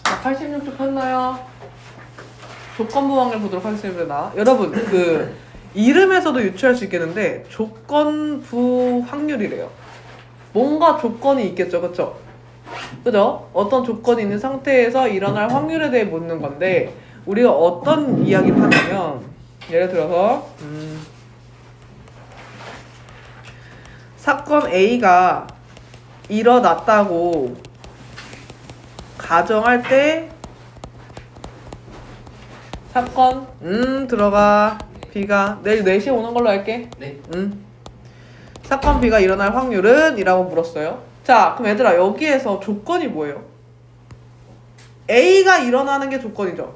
자, 86쪽 폈나요? 조건부 확률 보도록 하겠습니다. 여러분, 그 이름에서도 유추할 수 있겠는데 조건부 확률이래요. 뭔가 조건이 있겠죠, 그쵸? 그죠? 어떤 조건이 있는 상태에서 일어날 확률에 대해 묻는 건데 우리가 어떤 이야기를 하냐면 예를 들어서 사건 A가 일어났다고 가정할 때 사건 들어가 B가 내일 4시에 오는 걸로 할게. 네. 사건 B가 일어날 확률은? 이라고 물었어요. 자, 그럼 얘들아 여기에서 조건이 뭐예요? A가 일어나는 게 조건이죠.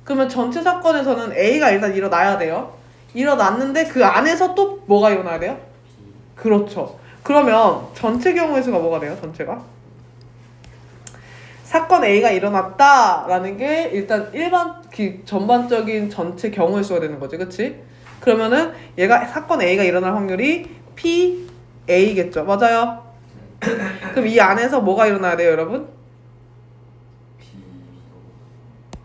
그러면 전체 사건에서는 A가 일단 일어나야 돼요. 일어났는데 그 안에서 또 뭐가 일어나야 돼요? 그렇죠. 그러면 전체 경우의 수가 뭐가 돼요? 전체가? 사건 A가 일어났다라는 게 일단 전반적인 전체 경우의 수가 되는 거지, 그치? 그러면은 얘가 사건 A가 일어날 확률이 PA겠죠, 맞아요? 그럼 이 안에서 뭐가 일어나야 돼요, 여러분?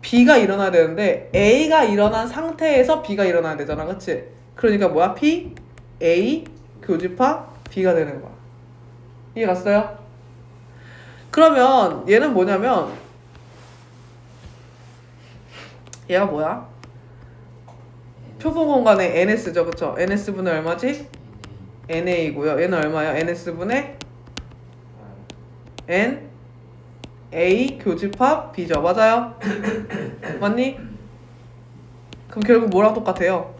B가 일어나야 되는데 A가 일어난 상태에서 B가 일어나야 되잖아, 그치? 그러니까 뭐야? P, A, 교집합, B가 되는 거야. 이해 갔어요? 그러면 얘는 뭐냐면 얘가 뭐야? 표본 공간의 NS죠, 그쵸? NS분의 얼마지? NA고요. 얘는 얼마야? NS분의 N A 교집합 B죠, 맞아요? 맞니? 그럼 결국 뭐랑 똑같아요?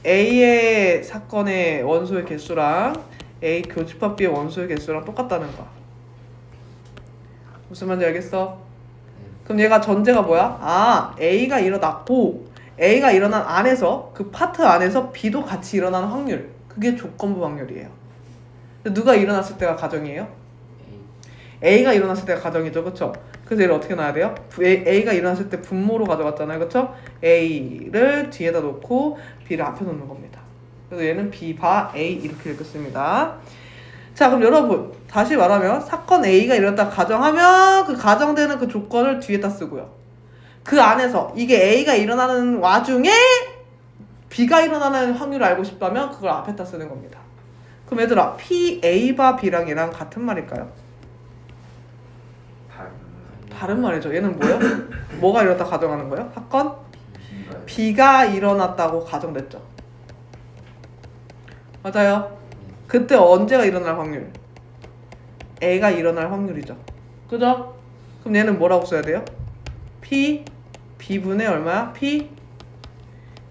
A의 사건의 원소의 개수랑 A 교집합 B의 원소의 개수랑 똑같다는 거야. 무슨 말인지 알겠어? 그럼 얘가 전제가 뭐야? 아, A가 일어났고 A가 일어난 안에서 그 파트 안에서 B도 같이 일어나는 확률, 그게 조건부 확률이에요. 누가 일어났을 때가 가정이에요? A가 일어났을 때가 가정이죠, 그쵸? 그래서 얘를 어떻게 놔야 돼요? A가 일어났을 때 분모로 가져갔잖아요, 그쵸? A를 뒤에다 놓고 B를 앞에 놓는 겁니다. 그래서 얘는 B, 바, A 이렇게 읽겠습니다. 자, 그럼 여러분 다시 말하면 사건 A가 일어났다 가정하면 그 가정되는 그 조건을 뒤에다 쓰고요. 그 안에서 이게 A가 일어나는 와중에 B가 일어나는 확률을 알고 싶다면 그걸 앞에다 쓰는 겁니다. 그럼 얘들아 P, A 바 B랑 얘랑 같은 말일까요? 다른 말이죠. 얘는 뭐예요? 뭐가 일어났다 가정하는 거예요? 사건? B가 일어났다고 가정됐죠. 맞아요. 그때 언제가 일어날 확률? A가 일어날 확률이죠. 그죠? 그럼 얘는 뭐라고 써야 돼요? P, B분의 얼마야? P,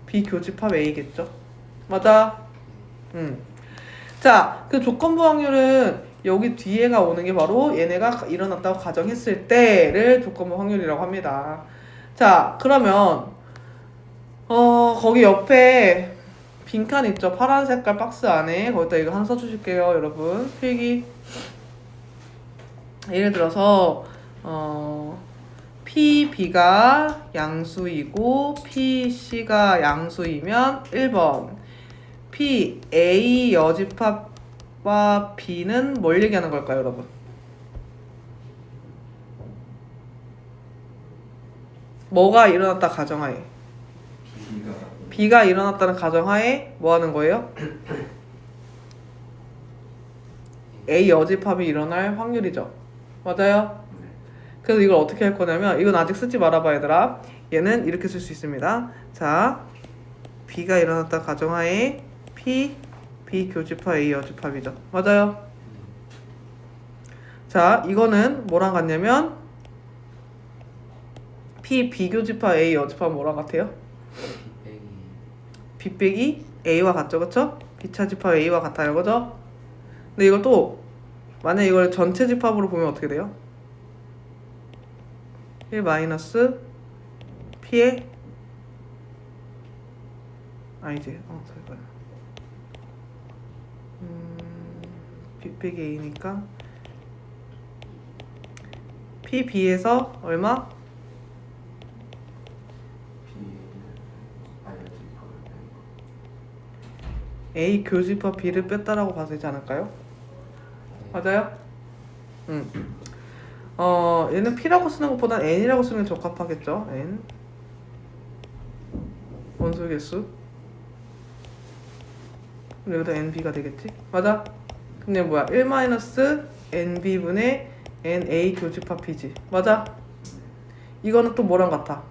B 교집합 A겠죠. 맞아? 자, 그 조건부 확률은 여기 뒤에가 오는 게 바로 얘네가 일어났다고 가정했을 때를 조건부 확률이라고 합니다. 자, 그러면 거기 옆에 빈칸 있죠? 파란 색깔 박스 안에 거기다 이거 하나 써주실게요, 여러분. 필기. 예를 들어서 P, B가 양수이고 P, C가 양수이면 1번 P, A 여집합과 B는 뭘 얘기하는 걸까요, 여러분? 뭐가 일어났다 가정하에? B가 일어났다는 가정하에 뭐 하는 거예요? A 여집합이 일어날 확률이죠. 맞아요? 그래서 이걸 어떻게 할 거냐면 이건 아직 쓰지 말아봐, 얘들아. 얘는 이렇게 쓸 수 있습니다. 자, B가 일어났다 가정하에 P, B 교집합 A 여집합이죠. 맞아요? 자, 이거는 뭐랑 같냐면 P, B 교집합 A 여집합 뭐랑 같아요? B 빼기 A와 같죠, 그쵸? B차 집합 A와 같아요, 그죠? 근데 이걸 또 만약 이걸 전체 집합으로 보면 어떻게 돼요? 1 마이너스 P의 아니지, 잠깐만. B 빼기 A니까 P, B에서 얼마? A 교집합 B를 뺐다라고 봐도 되지 않을까요? 맞아요? 얘는 P라고 쓰는 것보단 N이라고 쓰는 게 적합하겠죠. N 원소의 개수. 그럼 여기다 NB가 되겠지? 맞아? 근데 뭐야? 1-NB분의 NA 교집합 P지. 맞아? 이거는 또 뭐랑 같아?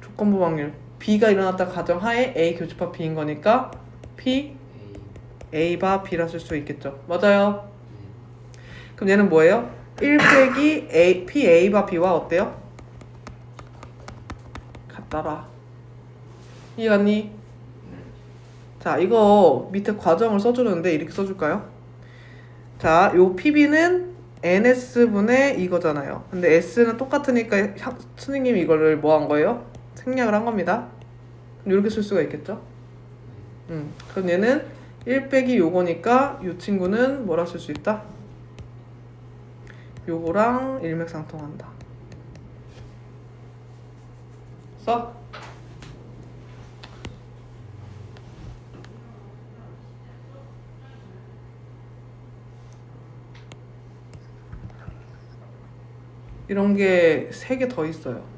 조건부 확률. B가 일어났다 가정하에 A 교집합 B인 거니까 P A바 B라 쓸 수 있겠죠. 맞아요? 그럼 얘는 뭐예요? 1 빼기 A, P A바 B와 어때요? 같더라. 이해갔니? 자, 이거 밑에 과정을 써주는데 이렇게 써줄까요? 자, 요 PB는 NS분의 이거잖아요. 근데 S는 똑같으니까 선생님이 이거를 뭐 한 거예요? 생략을 한 겁니다. 이렇게 쓸 수가 있겠죠? 그럼 얘는 1 빼기 요거니까 요 친구는 뭐라 쓸 수 있다? 요거랑 일맥상통한다. 써? 이런 게 3개 더 있어요.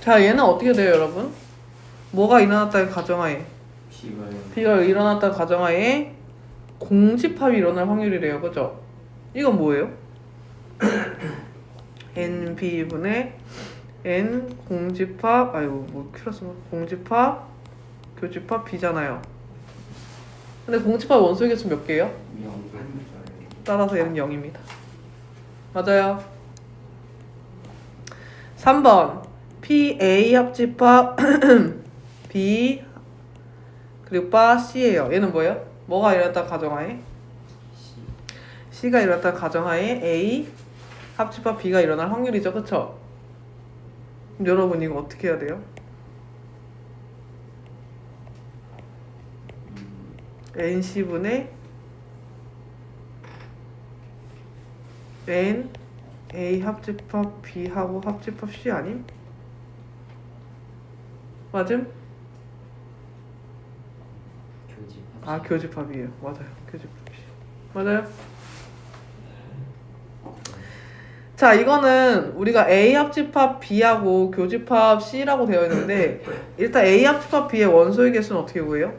자, 얘는 어떻게 돼요, 여러분? 뭐가 일어났다는 가정하에? B가 일어났다는 가정하에 공집합이 일어날 확률이래요. 그죠? 이건 뭐예요? NB분의 N 공집합, 아이고, 뭐, 큐러스가 공집합, 교집합 B잖아요. 근데 공집합 원소의 개수 몇 개예요? 따라서 얘는 0입니다. 맞아요. 3번 PA 합집합 B 그리고 바 C예요. 얘는 뭐예요? 뭐가 일어났다 가정하에? C가 일어났다 가정하에 A 합집합 B가 일어날 확률이죠. 그쵸? 그럼 여러분 이거 어떻게 해야 돼요? NC분의 N A 합집합 B하고 합집합 C 아님? 맞음? 아, 교집합이에요. 맞아요. 교집합 C. 맞아요? 자, 이거는 우리가 A 합집합 B하고 교집합 C라고 되어 있는데 일단 A 합집합 B의 원소의 개수는 어떻게 구해요?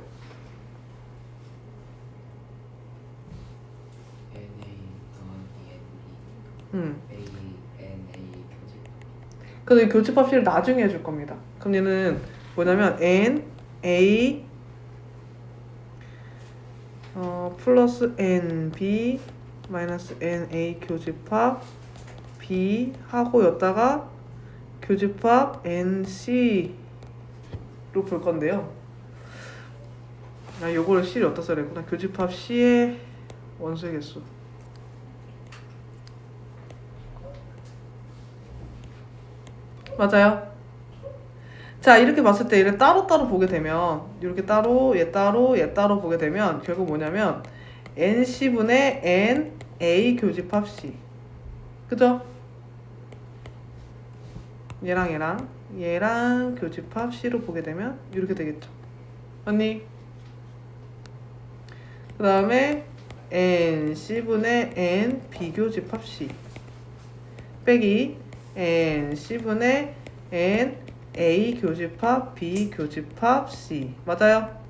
그래서 이 교집합 C를 나중에 해줄 겁니다. 그럼 얘는 뭐냐면 N, A 플러스 N, B 마이너스 N, A 교집합 B 하고 였다가 교집합 N, C로 볼 건데요. 아, 요거를 C를 어디다 써야 되구나. 교집합 C의 원소의 개수. 맞아요. 자, 이렇게 봤을 때 얘를 따로따로 보게 되면 이렇게 따로 얘 따로 얘 따로 보게 되면 결국 뭐냐면 NC분의 N A 교집합 C. 그죠? 얘랑 교집합 C로 보게 되면 이렇게 되겠죠. 맞니? 그 다음에 NC분의 N 비교집합 C 빼기 NC분의 N A 교집합 B 교집합 C. 맞아요?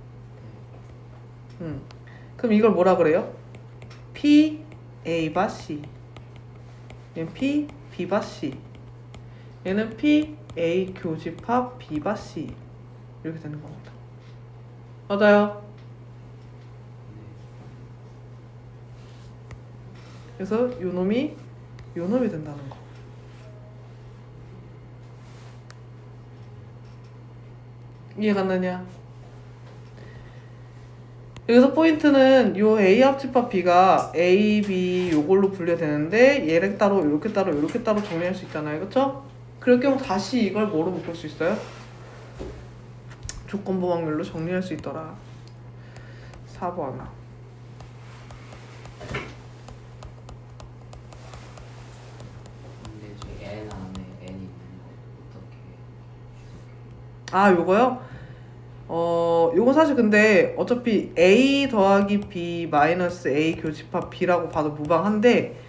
그럼 이걸 뭐라 그래요? P A바 C. 얘는 P B바 C. 얘는 P A 교집합 B바 C. 이렇게 되는 겁니다. 맞아요. 그래서 요 놈이 된다는 거. 이해 갔느냐? 여기서 포인트는 요 A 합집합 B가 A, B 요걸로 분류되는데 얘를 따로 이렇게 따로 이렇게 따로 정리할 수 있잖아요. 그쵸? 그럴 경우 다시 이걸 뭐로 묶을 수 있어요? 조건부 확률로 정리할 수 있더라. 4번. 근데 저 n 안에 n이 있는 거 어떻게 아, 요거요? 요건 사실 근데 어차피 A 더하기 B 마이너스 A 교집합 B라고 봐도 무방한데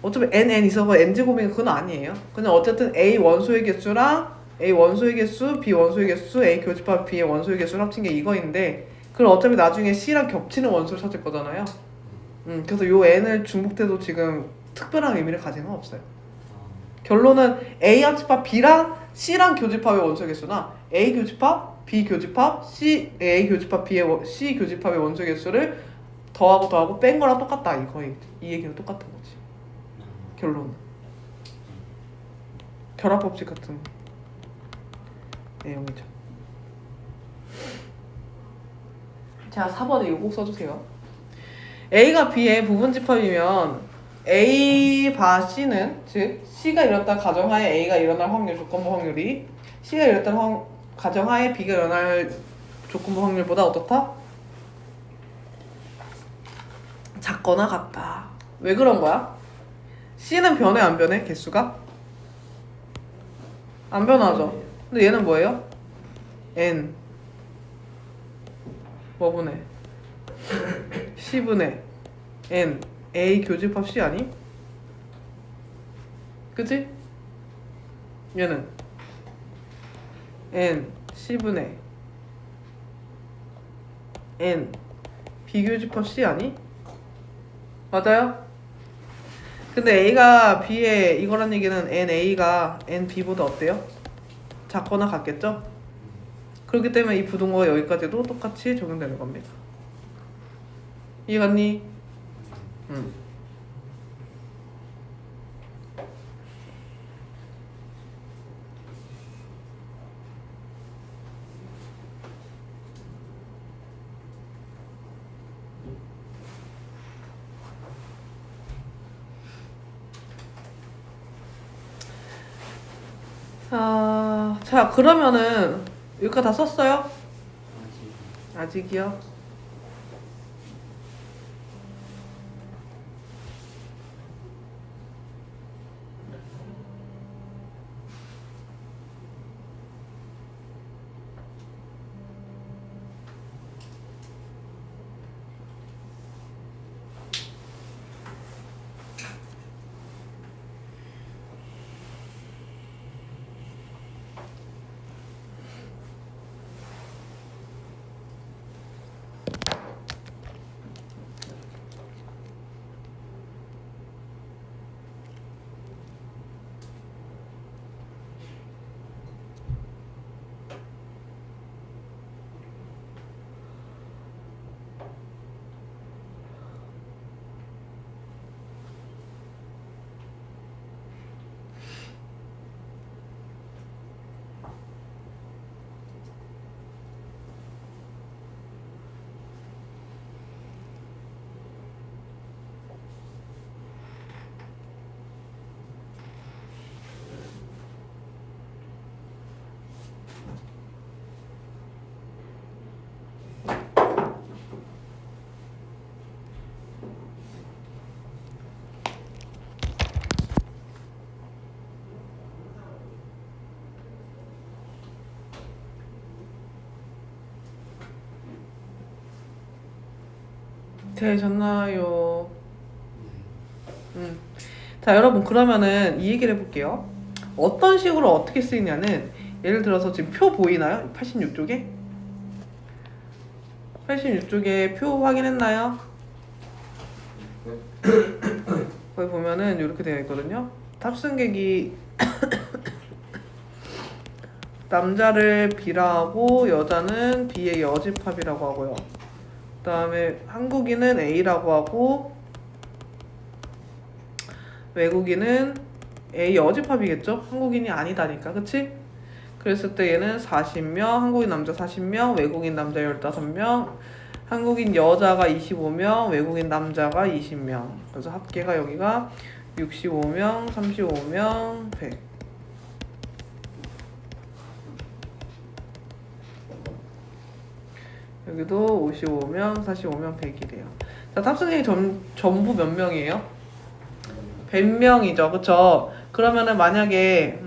어차피 n 있어서 n제곱이니까 그건 아니에요. 그냥 어쨌든 A 원소의 개수랑 A 원소의 개수, B 원소의 개수, A 교집합 B의 원소의 개수를 합친 게 이거인데 그럼 어차피 나중에 C랑 겹치는 원소를 찾을 거잖아요. 그래서 요 n을 중복돼도 지금 특별한 의미를 가지는 건 없어요. 결론은 A 합집합 B랑 C랑 교집합의 원소의 개수나 A 교집합, B 교집합, A 교집합, C 교집합의 원소의 개수를 더하고 뺀 거랑 똑같다. 이 얘기는 똑같은 거지. 결론은. 결합법칙 같은 내용이죠. 자, 4번에 이거 꼭 써주세요. A가 B의 부분집합이면 A 바 C는 즉 C가 이렇다 가정하에 A가 일어날 확률 조건부 확률이 C가 이렇다 가정하에 B가 일어날 조건부 확률보다 어떻다? 작거나 같다. 왜 그런 거야? C는 변해 안 변해? 개수가? 안 변하죠. 근데 얘는 뭐예요? N 뭐분의 C분의 N A 교집합 C 아니? 그치? 얘는 N C분의 N 비교집합 C 아니? 맞아요? 근데 A가 B의 이거란 얘기는 NA가 NB보다 어때요? 작거나 같겠죠? 그렇기 때문에 이 부등호가 여기까지도 똑같이 적용되는 겁니다. 이해갔니? 자, 그러면은 여기까지 다 썼어요? 아직이요? 되셨나요? 자, 여러분 그러면은 이 얘기를 해볼게요. 어떤 식으로 어떻게 쓰이냐는 예를 들어서 지금 표 보이나요? 86쪽에? 86쪽에 표 확인했나요? 거기 보면은 이렇게 되어 있거든요. 탑승객이 남자를 B라 하고 여자는 B의 여집합이라고 하고요. 그 다음에 한국인은 A라고 하고 외국인은 A 여집합이겠죠? 한국인이 아니다니까, 그치? 그랬을 때 얘는 40명, 한국인 남자 40명, 외국인 남자 15명, 한국인 여자가 25명, 외국인 남자가 20명. 그래서 합계가 여기가 65명, 35명, 100. 여기도 55명, 45명, 100이래요. 자, 탑승객이 전부 몇 명이에요? 100명이죠. 그쵸? 그러면은 만약에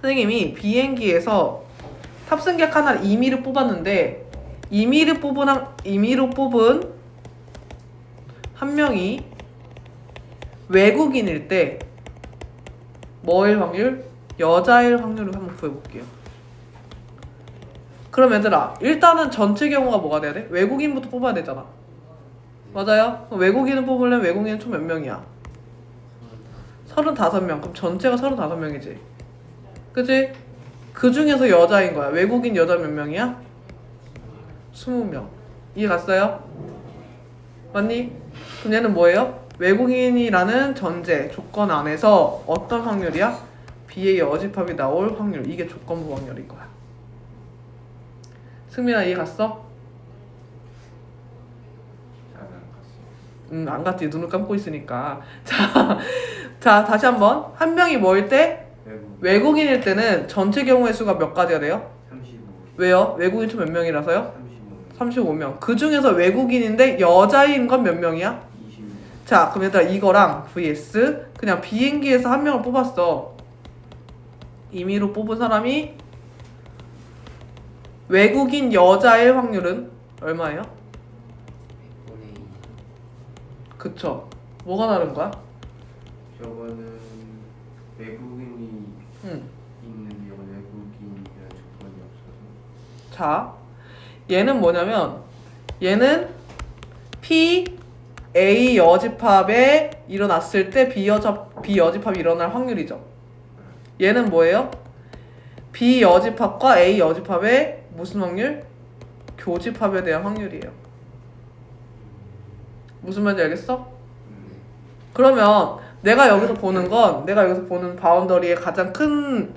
선생님이 비행기에서 탑승객 하나를 임의로 뽑았는데 임의로 뽑은 한 명이 외국인일 때 뭐일 확률? 여자일 확률을 한번 구해볼게요. 그럼 얘들아, 일단은 전체 경우가 뭐가 돼야 돼? 외국인부터 뽑아야 되잖아. 맞아요? 그럼 외국인을 뽑으려면 외국인은 총 몇 명이야? 35명. 그럼 전체가 35명이지. 그치? 그 중에서 여자인 거야. 외국인 여자 몇 명이야? 20명. 이해 갔어요? 맞니? 그럼 얘는 뭐예요? 외국인이라는 전제, 조건 안에서 어떤 확률이야? B의 여집합이 나올 확률. 이게 조건부 확률인 거야. 승민아 이해 갔어? 안 갔지. 눈을 감고 있으니까. 자, 다시 한번. 한 명이 뭐일 때? 외국인일 때는 전체 경우의 수가 몇 가지가 돼요? 35. 왜요? 외국인 총 몇 명이라서요? 35. 35명. 그 중에서 외국인인데 여자인 건 몇 명이야? 20명. 자, 그럼 얘들아 이거랑 vs 그냥 비행기에서 한 명을 뽑았어. 임의로 뽑은 사람이 외국인 여자일 확률은 얼마예요? 100분의 2. 그쵸? 뭐가 다른 거야? 저거는 외국인이 응. 있는데 이건 외국인이라는 조건이 없어서. 자, 얘는 뭐냐면 얘는 P A 여집합에 일어났을 때 B 여집합이 일어날 확률이죠. 얘는 뭐예요? B 여집합과 A 여집합의 무슨 확률? 교집합에 대한 확률이에요. 무슨 말인지 알겠어? 그러면 내가 여기서 보는 바운더리의 가장 큰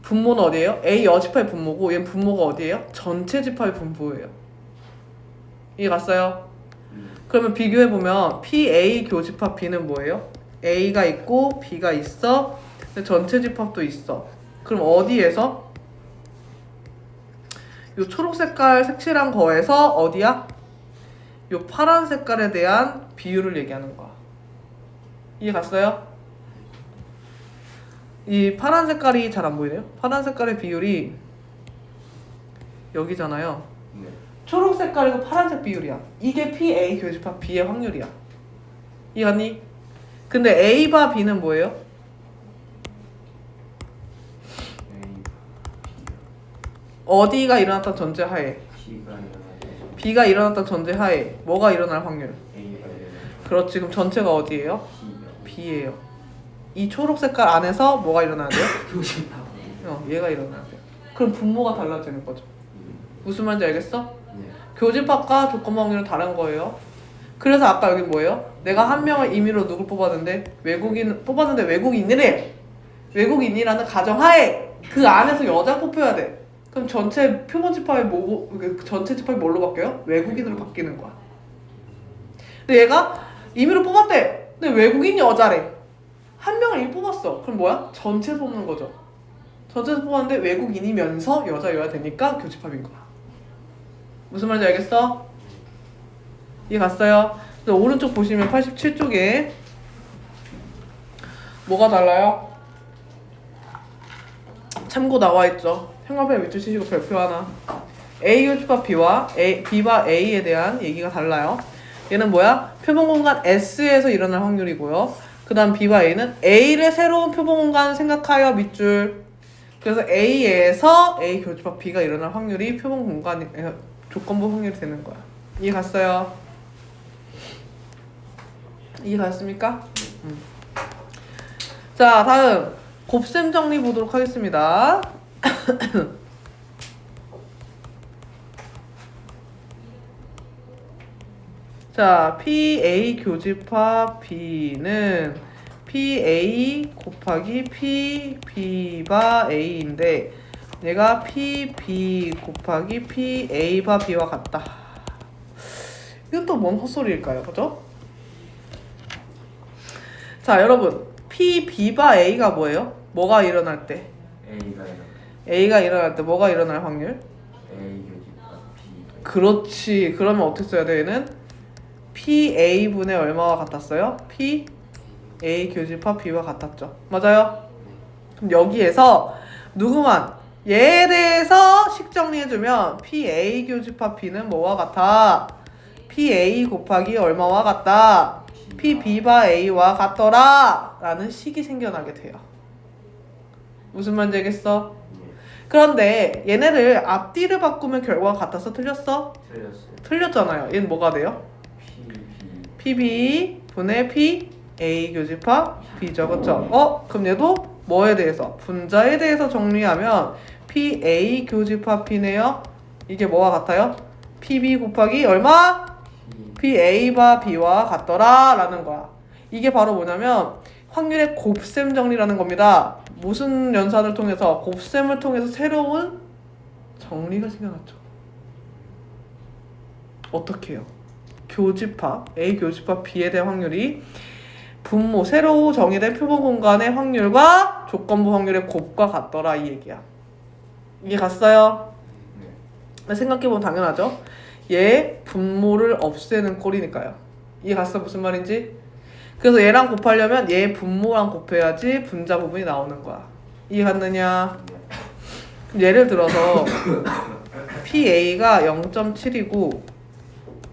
분모는 어디예요? A 여집합의 분모고 얘는 분모가 어디예요? 전체 집합의 분모예요. 이해 갔어요? 그러면 비교해보면 PA 교집합 B는 뭐예요? A가 있고 B가 있어. 근데 전체 집합도 있어. 그럼 어디에서? 요 초록 색깔 색칠한 거에서 어디야? 요 파란 색깔에 대한 비율을 얘기하는 거야. 이해 갔어요? 이 파란 색깔이 잘 안 보이네요? 파란 색깔의 비율이 여기잖아요. 네. 초록 색깔이고 파란색 비율이야. 이게 PA 교집합 B의 확률이야. 이해갔니? 근데 A바 B는 뭐예요? A, 어디가 일어났던 전제 하에? B가 일어나죠. B가 일어났던 전제 하에 뭐가 일어날 확률? A가 일어나죠. 그렇지. 그럼 전체가 어디예요? B가. B예요. 이 초록 색깔 안에서 뭐가 일어나야 돼요? 교집합. 얘가 일어나야 돼요. 그럼 분모가 달라지는 거죠. 무슨 말인지 알겠어? 네. 교집합과 조건부 확률은 다른 거예요. 그래서 아까 여기 뭐예요? 내가 한 명을 임의로 누굴 뽑았는데 외국인이래. 외국인이라는 가정하에 그 안에서 여자 뽑혀야 돼. 그럼 전체 표본 집합이 전체 집합이 뭘로 바뀌어요? 외국인으로 바뀌는 거야. 근데 얘가 임의로 뽑았대. 근데 외국인 여자래. 한 명을 이미 뽑았어. 그럼 뭐야? 전체 뽑는 거죠. 전체에서 뽑았는데 외국인이면서 여자여야 되니까 교집합인 거야. 무슨 말인지 알겠어? 이해 갔어요? 근데 오른쪽 보시면 87쪽에 뭐가 달라요? 참고 나와있죠. 형광펜 밑줄 치시고 별표 하나. A 교집합 B와 B와 A에 대한 얘기가 달라요. 얘는 뭐야? 표본 공간 S에서 일어날 확률이고요. 그 다음 B와 A는 A를 새로운 표본 공간 생각하여 밑줄. 그래서 A에서 A 교집합 B가 일어날 확률이 표본 공간 조건부 확률이 되는 거야. 이해 갔어요? 이해 갔습니까? 자, 다음 곱셈 정리 보도록 하겠습니다. 자, PA 교집합 B는 PA 곱하기 PB바 A인데 얘가 PB 곱하기 PA바 B와 같다. 이건 또 뭔 헛소리일까요? 그죠? 자, 여러분 PB바 A가 뭐예요? 뭐가 일어날 때? A가 일어날 때 뭐가 일어날 확률? A 교집합 B. 그렇지. 그러면 어떻게 써야 돼? 얘는 PA분의 얼마와 같았어요? PA 교집합 B와 같았죠. 맞아요? 그럼 여기에서 누구만 얘에 대해서 식 정리해주면 PA 교집합 B는 뭐와 같아? PA 곱하기 얼마와 같다? PB바 A와 같더라 라는 식이 생겨나게 돼요. 무슨 말인지 알겠어? 그런데 얘네를 앞뒤를 바꾸면 결과가 같았어? 틀렸어? 틀렸어요. 틀렸잖아요. 얘는 뭐가 돼요? PB 분의 PA 교집합 B죠. 그쵸? 그럼 얘도 뭐에 대해서? 분자에 대해서 정리하면 PA 교집합 B네요. 이게 뭐와 같아요? PB 곱하기 얼마? PA바 B와 같더라 라는 거야. 이게 바로 뭐냐면 확률의 곱셈 정리라는 겁니다. 무슨 연산을 통해서? 곱셈을 통해서 새로운 정리가 생겨났죠. 어떻게 해요? 교집합 A 교집합 B에 대한 확률이 분모 새로 정의된 표본 공간의 확률과 조건부 확률의 곱과 같더라 이 얘기야. 이게 갔어요? 네. 생각해보면 당연하죠. 얘 분모를 없애는 꼴이니까요. 이해 갔어? 무슨 말인지? 그래서 얘랑 곱하려면 얘 분모랑 곱해야지 분자 부분이 나오는 거야. 이해 갔느냐? 그럼 예를 들어서 PA가 0.7이고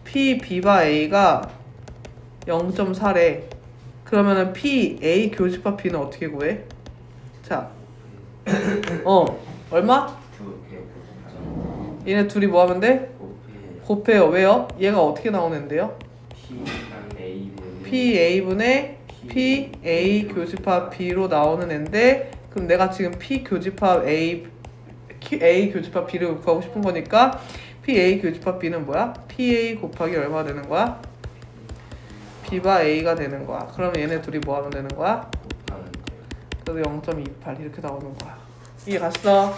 PB바 A가 0.4래. 그러면은 PA 교집합 B는 어떻게 구해? 자, 얼마? 두 개 곱하기 얘네 둘이 뭐 하면 돼? 곱해요. 왜요? 얘가 어떻게 나오는데요? PA분의 PA 교집합 B로 나오는 앤데 그럼 내가 지금 P 교집합 A 교집합 B를 구하고 싶은 거니까 PA 교집합 B는 뭐야? PA 곱하기 얼마 되는 거야? B바 A가 되는 거야. 그러면 얘네 둘이 뭐 하면 되는 거야? 그래서 0.28 이렇게 나오는 거야. 이해 갔어?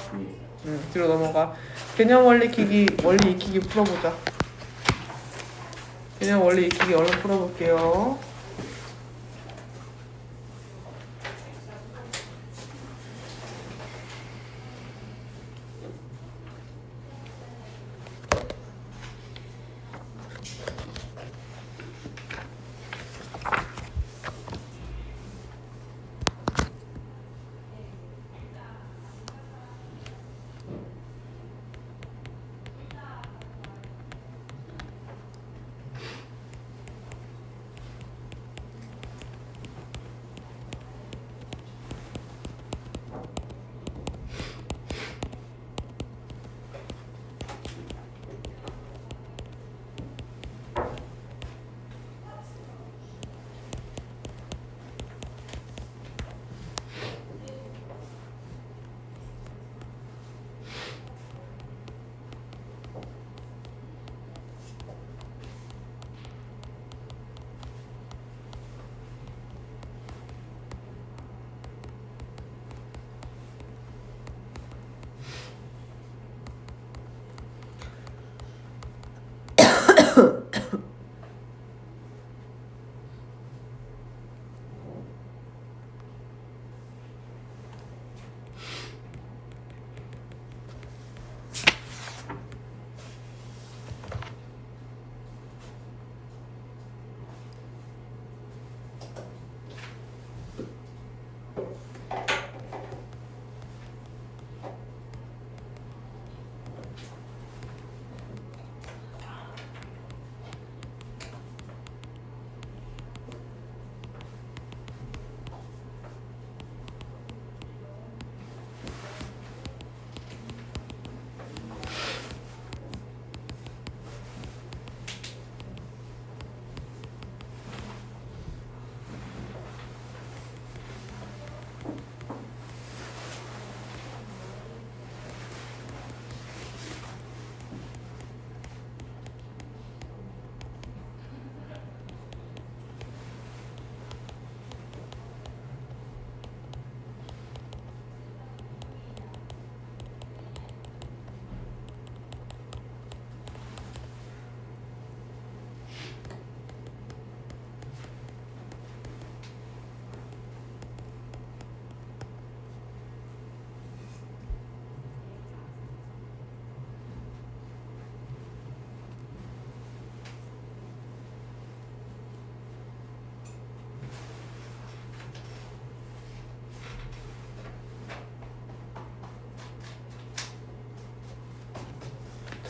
뒤로 넘어가. 개념 원리 익히기 풀어보자. 개념 원리 익히기 얼른 풀어볼게요.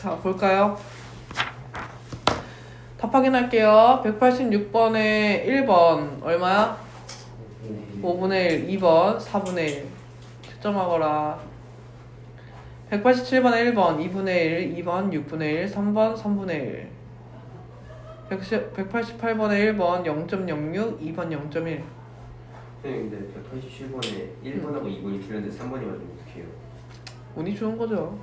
자, 볼까요? 답 확인할게요. 186번에 1번 얼마야? 5분의 1, 2번 4분의 1. 채점하거라. 187번에 1번 2분의 1, 2번 6분의 1, 3번 3분의 1. 188번에 1번 0.06, 2번 0.1. 선생님 근데 187번에 1번하고 2번이 틀렸는데 3번이 맞으면 어떡해요? 운이 좋은 거죠.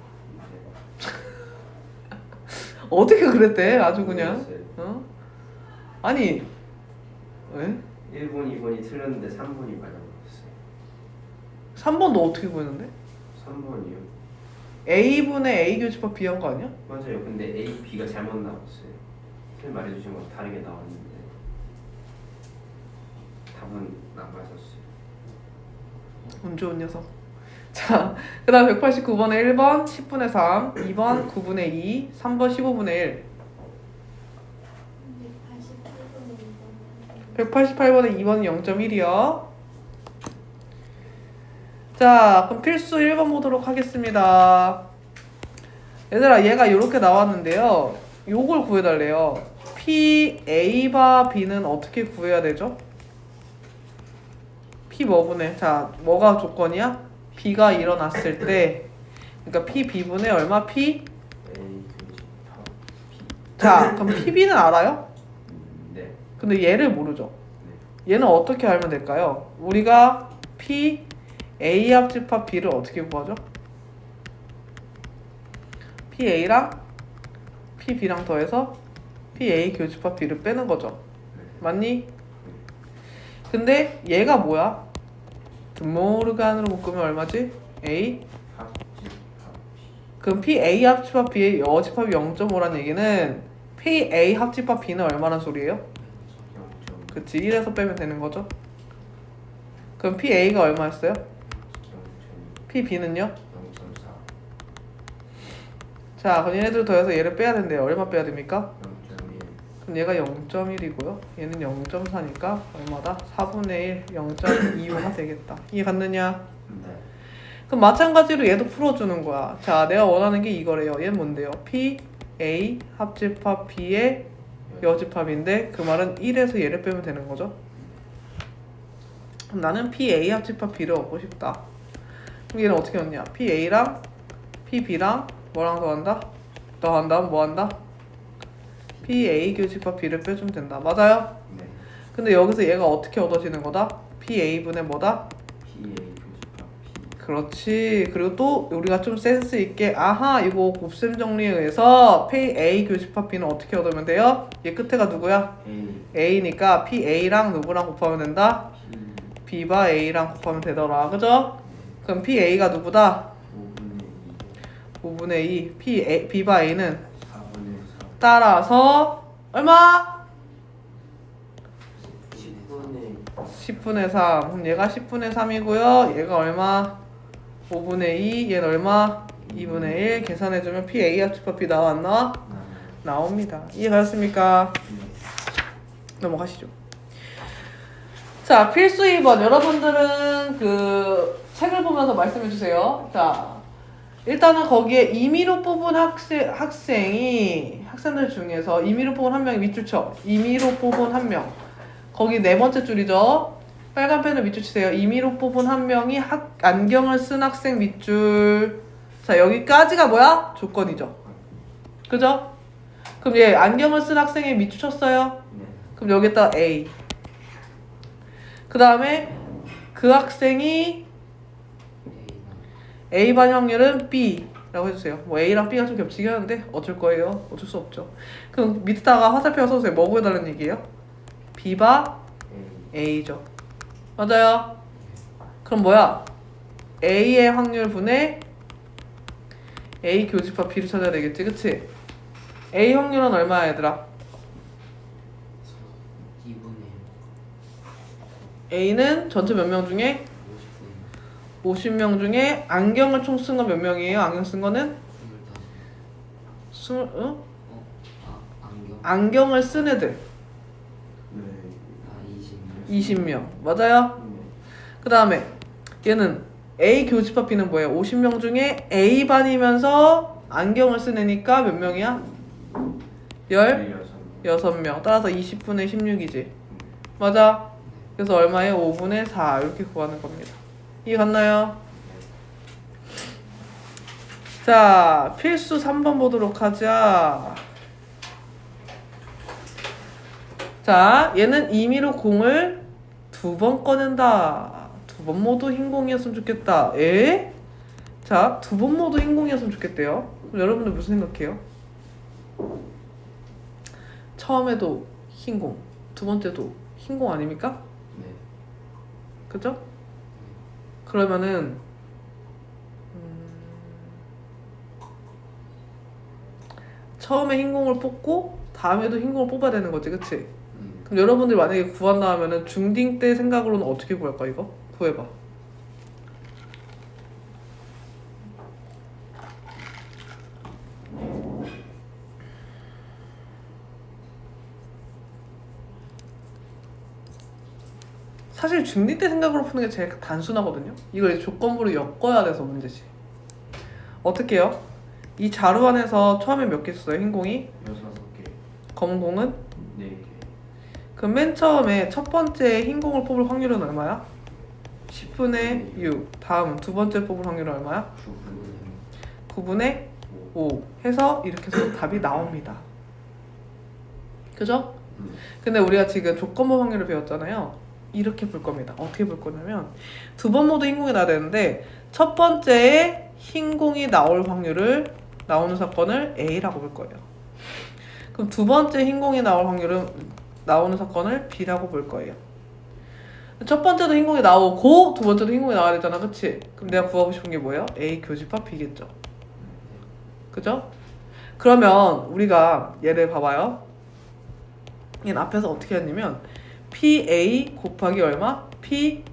어떻게 그랬대? 아주 그냥. 모르겠어요. 어? 아니 왜? 1번, 2번이 틀렸는데 3번이 맞아버렸어요. 3번도 어떻게 구했는데? 3번이요? A분의 A 교집합 B한 거 아니야? 맞아요. 근데 A, B가 잘못 나왔어요. 선생님 말해주신 건 다르게 나왔는데 답은 안 맞았어요. 운 좋은 녀석. 자, 그 다음 189번에 1번 10분의 3, 2번 9분의 2, 3번 15분의 1. 188번에 2번은 0.1이요. 자, 그럼 필수 1번 보도록 하겠습니다. 얘들아, 얘가 이렇게 나왔는데요. 요걸 구해달래요. P, A바 B는 어떻게 구해야 되죠? P 뭐분의? 자, 뭐가 조건이야? B가 일어났을 때, 그러니까 P, B분의 얼마? P? A, 교집합, B. 자, 그럼 PB는 알아요? 네. 근데 얘를 모르죠. 얘는 어떻게 알면 될까요? 우리가 P, A 합집합 B를 어떻게 구하죠? PA랑 PB랑 더해서 PA 교집합 B를 빼는 거죠. 맞니? 근데 얘가 뭐야? 드모르간으로 묶으면 얼마지? A? 합집합 B. 그럼 PA 합집합 B의 여집합이 0.5라는 얘기는 PA 합집합 B는 얼마나 소리예요? 0.0. 그치, 1에서 빼면 되는 거죠. 그럼 PA가 얼마였어요? PB는요? 0.4. 자, 그럼 얘네들 더해서 얘를 빼야 된대요. 얼마 빼야 됩니까? 0.1. 그럼 얘가 0.1이고요. 얘는 0.4니까 얼마다? 4분의 1, 0.25가 되겠다. 이해 갔느냐? 네. 그럼 마찬가지로 얘도 풀어주는 거야. 자, 내가 원하는 게 이거래요. 얘는 뭔데요? P, A 합집합 B의 여집합인데 그 말은 1에서 얘를 빼면 되는 거죠. 그럼 나는 P, A 합집합 B를 얻고 싶다. 그럼 얘는 어떻게 얻냐? P, A랑 P, B랑 뭐랑 더한다? 더한다면 뭐한다? P, A 교집합 B를 빼주면 된다. 맞아요? 네. 근데 여기서 얘가 어떻게 얻어지는 거다? P, A분의 뭐다? PA 교집합 B. 그렇지. 그리고 또 우리가 좀 센스 있게 아하 이거 곱셈 정리에 의해서 P, A 교집합 B는 어떻게 얻으면 돼요? 얘 끝에가 누구야? A, A니까 P, A랑 누구랑 곱하면 된다? P, B바 A랑 곱하면 되더라. 그죠? 그럼 P, A가 누구다? 5분의 2. 5분의 2. P, A, B바 A는 4분의 4. 따라서 얼마? 10분의 10분의 3. 그럼 얘가 10분의 3이고요. 얘가 얼마? 5분의 2. 얘는 얼마? 2분의 1. 계산해주면 P, A 합집합 B 나와 안 나와? 나옵니다. 이해가셨습니까? 넘어가시죠. 자, 필수 2번. 여러분들은 그 책을 보면서 말씀해주세요. 자, 일단은 거기에 임의로 뽑은 학생들 중에서 임의로 뽑은 한 명이 밑줄 쳐. 임의로 뽑은 한 명. 거기 네 번째 줄이죠. 빨간 펜을 밑줄 치세요. 임의로 뽑은 한 명이 안경을 쓴 학생 밑줄. 자, 여기까지가 뭐야? 조건이죠. 그죠? 그럼 얘 안경을 쓴 학생의 밑줄 쳤어요. 네. 그럼 여기에다 A. 그 다음에 그 학생이 A반 확률은 B라고 해주세요. 뭐 A랑 B가 좀 겹치긴 하는데 어쩔 거예요. 어쩔 수 없죠. 그럼 밑에다가 화살표 써주세요. 뭐 구해달라는 얘기예요? B바 A죠. 맞아요. 그럼 뭐야? A의 확률 분의 A 교집합 B를 찾아야 되겠지, 그치? A 확률은 얼마야, 얘들아? 2분의 A는 전체 몇 명 중에 50명 중에 안경을 총 쓴 건 몇 명이에요? 안경 쓴 거는 25. 응? 안경? 안경을 쓴 애들 네. 20명. 20명. 맞아요? 네. 그 다음에 얘는 A 교집합 B는 뭐예요? 50명 중에 A반이면서 안경을 쓴 애니까 몇 명이야? 16명. 따라서 20분의 16이지. 맞아? 그래서 얼마에 5분의 4 이렇게 구하는 겁니다. 이해 갔나요? 자, 필수 3번 보도록 하자. 자, 얘는 임의로 공을 2번 꺼낸다. 2번 모두 흰 공이었으면 좋겠다. 에? 자, 2번 모두 흰 공이었으면 좋겠대요. 그럼 여러분들 무슨 생각해요? 처음에도 흰 공, 두 번째도 흰 공 아닙니까? 네. 그죠? 그러면은 처음에 흰 공을 뽑고 다음에도 흰 공을 뽑아야 되는 거지, 그치? 그럼 여러분들 만약에 구한다 하면은 중딩 때 생각으로는 어떻게 구할까 이거? 구해봐. 사실 중딩 때 생각으로 푸는 게 제일 단순하거든요. 이걸 조건부로 엮어야 돼서 문제지. 어떻게 해요? 이 자루 안에서 처음에 몇 개 있어요? 흰 공이? 6개. 검은 공은? 4개. 그럼 맨 처음에 첫 번째 흰 공을 뽑을 확률은 얼마야? 10분의 6. 다음 두 번째 뽑을 확률은 얼마야? 9분의 5 해서 이렇게 해서 답이 나옵니다. 그죠? 근데 우리가 지금 조건부 확률을 배웠잖아요. 이렇게 볼 겁니다. 어떻게 볼 거냐면 두 번 모두 흰 공이 나야 되는데 첫 번째에 흰 공이 나올 확률을 나오는 사건을 A라고 볼 거예요. 그럼 두 번째 흰 공이 나올 확률은 나오는 사건을 B라고 볼 거예요. 첫 번째도 흰 공이 나오고 두 번째도 흰 공이 나와야 되잖아, 그치? 그럼 내가 구하고 싶은 게 뭐예요? A 교집합 B겠죠. 그죠? 그러면 우리가 얘를 봐봐요. 얘는 앞에서 어떻게 했냐면 PA 곱하기 얼마? P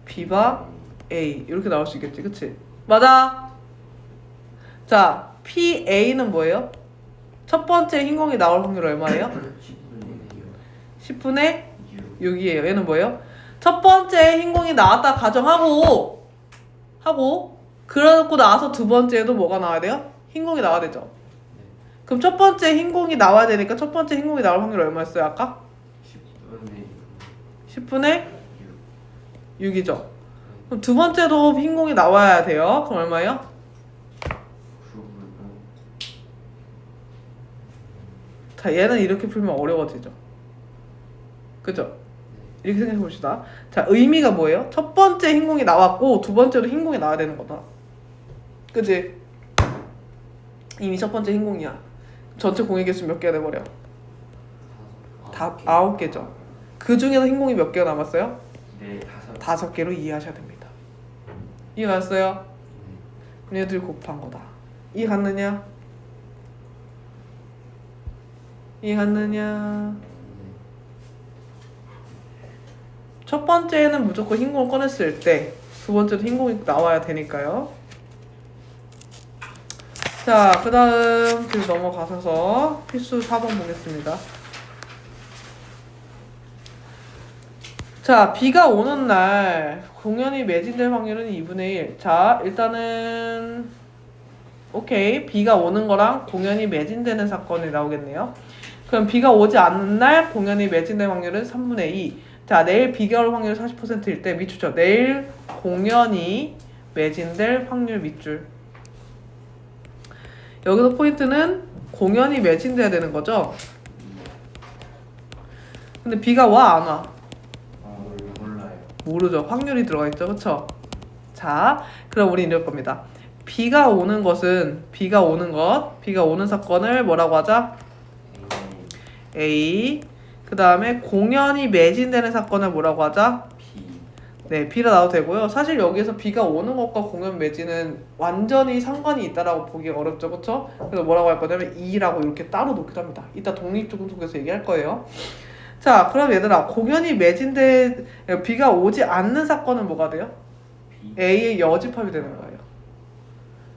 B바 A 이렇게 나올 수 있겠지, 그치? 맞아. 자, PA는 뭐예요? 첫 번째 흰 공이 나올 확률 얼마예요? 10분의 6이에요. 얘는 뭐예요? 첫 번째 흰 공이 나왔다 가정하고 그러고 나서 두 번째에도 뭐가 나와야 돼요? 흰 공이 나와야 되죠. 그럼 첫 번째 흰 공이 나와야 되니까 첫 번째 흰 공이 나올 확률 얼마였어요 아까? 10분의 6이죠. 그럼 두 번째도 흰 공이 나와야 돼요. 그럼 얼마예요? 자, 얘는 이렇게 풀면 어려워지죠. 그죠? 이렇게 생각해 봅시다. 자, 의미가 뭐예요? 첫 번째 흰 공이 나왔고 두 번째도 흰 공이 나와야 되는 거다. 그지? 이미 첫 번째 흰 공이야. 전체 공의 개수 몇 개가 돼버려? 다 9개죠. 그 중에서 흰 공이 몇 개가 남았어요? 네, 5개로 이해하셔야 됩니다. 이해 갔어요? 그럼 얘들 곱한 거다. 이해 갔느냐? 이해 갔느냐? 첫 번째는 무조건 흰 공을 꺼냈을 때 두 번째도 흰 공이 나와야 되니까요. 자, 그 다음 뒤로 넘어가셔서 필수 4번 보겠습니다. 자, 비가 오는 날 공연이 매진될 확률은 2분의 1. 자, 일단은 오케이. 비가 오는 거랑 공연이 매진되는 사건이 나오겠네요. 그럼 비가 오지 않는 날 공연이 매진될 확률은 3분의 2. 자, 내일 비가 올 확률 40%일 때 밑줄죠. 내일 공연이 매진될 확률 밑줄. 여기서 포인트는 공연이 매진돼야 되는 거죠. 근데 비가 와, 안 와? 몰라요. 모르죠. 확률이 들어가 있죠. 그쵸? 자, 그럼 우리 이럴 겁니다. 비가 오는 것은 비가 오는 사건을 뭐라고 하자? A. 그 다음에 공연이 매진되는 사건을 뭐라고 하자? B. 네, B라 나와도 되고요. 사실 여기에서 비가 오는 것과 공연 매진은 완전히 상관이 있다라고 보기 어렵죠, 그쵸? 그래서 뭐라고 할 거냐면 E라고 이렇게 따로 놓기도 합니다. 이따 독립조금 속에서 얘기할 거예요. 자, 그럼 얘들아, 공연이 매진돼 비가 오지 않는 사건은 뭐가 돼요? B. A의 여집합이 되는 거예요.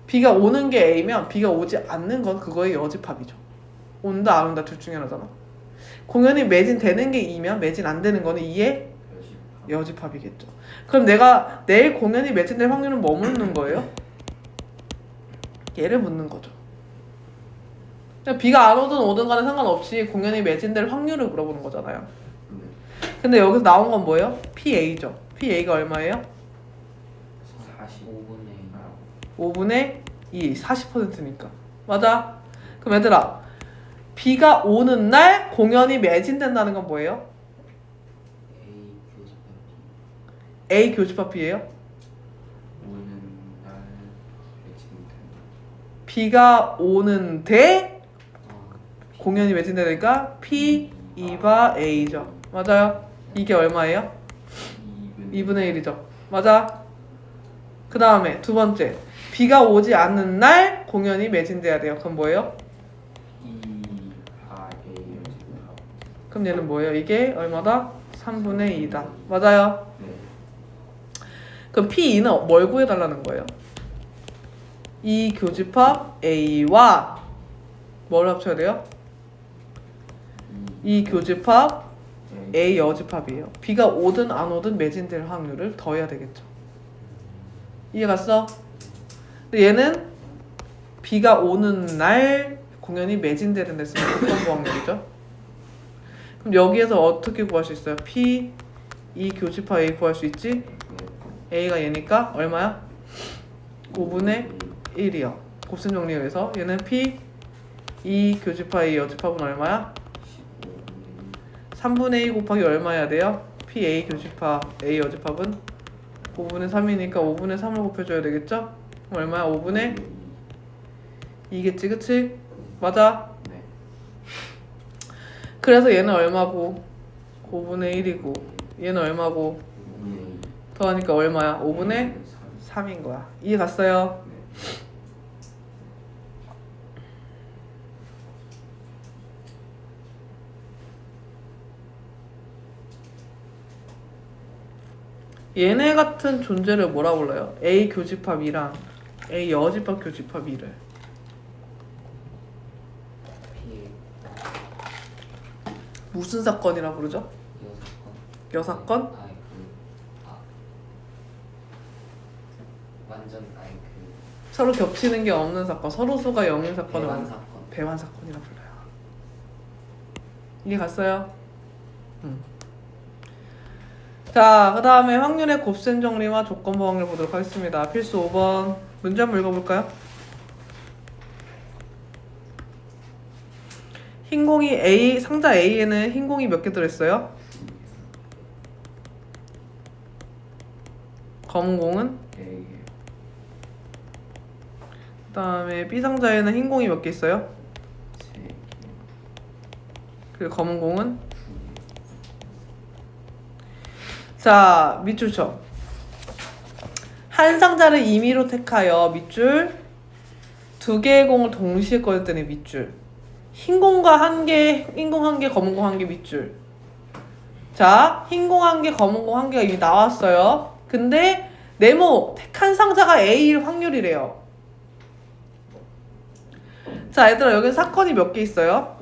비가 오는 게 A면 비가 오지 않는 건 그거의 여집합이죠. 온다 안 온다 둘 중에 하나잖아. 공연이 매진되는 게 E면 매진 안 되는 거는 E의 여집합이겠죠. 그럼 내가 내일 공연이 매진될 확률은 뭐 묻는 거예요? 얘를 묻는 거죠. 그냥 B가 안 오든 오든 간에 상관없이 공연이 매진될 확률을 물어보는 거잖아요. 네. 근데 여기서 나온 건 뭐예요? PA죠. PA가 얼마예요? 45분의 5분의 2, 40%니까. 맞아. 그럼 얘들아, B가 오는 날 공연이 매진된다는 건 뭐예요? A 교집합 A 교집합 B예요? 오는 날 매진된다. B가 오는데 아, 공연이 매진되니까 P 2바 A죠. 맞아요. 이게 얼마예요? 2분의 1이죠. 맞아. 그 다음에 두 번째, B가 오지 않는 날 공연이 매진돼야 돼요. 그럼 뭐예요? 2바 A의 집합. 그럼 얘는 뭐예요? 이게 얼마다? 3분의 2다. 맞아요. 네. 그럼 P2는 뭘 구해달라는 거예요? 이 교집합 A와 뭘 합쳐야 돼요? 이 교집합 A 여집합이에요. B가 오든 안 오든 매진될 확률을 더해야 되겠죠. 이해 갔어? 근데 얘는 B가 오는 날 공연이 매진되는 데 쓰면 조건부 확률이죠. 그럼 여기에서 어떻게 구할 수 있어요? P 이 교집합 A 구할 수 있지? A가 얘니까 얼마야? 5분의 1이요. 곱셈 정리에 의해서 얘는 P 이 교집합 A 여집합은 얼마야? 3분의 2 곱하기 얼마여야 돼요? PA 교집합 A 여집합은 5분의 3이니까 5분의 3을 곱해줘야 되겠죠? 그럼 얼마야? 5분의 2겠지, 그치? 맞아. 네. 그래서 얘는 얼마고? 5분의 1이고 얘는 얼마고? 5분의 2. 더하니까 얼마야? 5분의 3인 거야. 이해 갔어요? 얘네 같은 존재를 뭐라 불러요? A 교집합이랑 A 여집합 교집합 2를 피해 무슨 사건이라 부르죠? 여사건. 여사건? 완전 서로 겹치는 게 없는 사건, 서로 수가 0인 사건을 배반 사건. 배반 사건이라 불러요. 이해 갔어요? 자, 그 다음에 확률의 곱셈 정리와 조건부 확률 보도록 하겠습니다. 필수 5번 문제 한번 읽어볼까요? 흰 공이 A, 상자 A에는 흰 공이 몇 개 들어있어요? 검은 공은? A. 그 다음에 B 상자에는 흰 공이 몇 개 있어요? 3개. 그리고 검은 공은? 자, 밑줄 쳐. 한 상자를 임의로 택하여 밑줄, 두 개의 공을 동시에 꺼낼 때는 밑줄, 흰 공과 한 개, 흰 공 한 개, 검은 공 한 개 밑줄. 자, 흰 공 한 개, 검은 공 한 개가 이미 나왔어요. 근데 네모 택한 상자가 A일 확률이래요. 자, 얘들아, 여기 사건이 몇 개 있어요?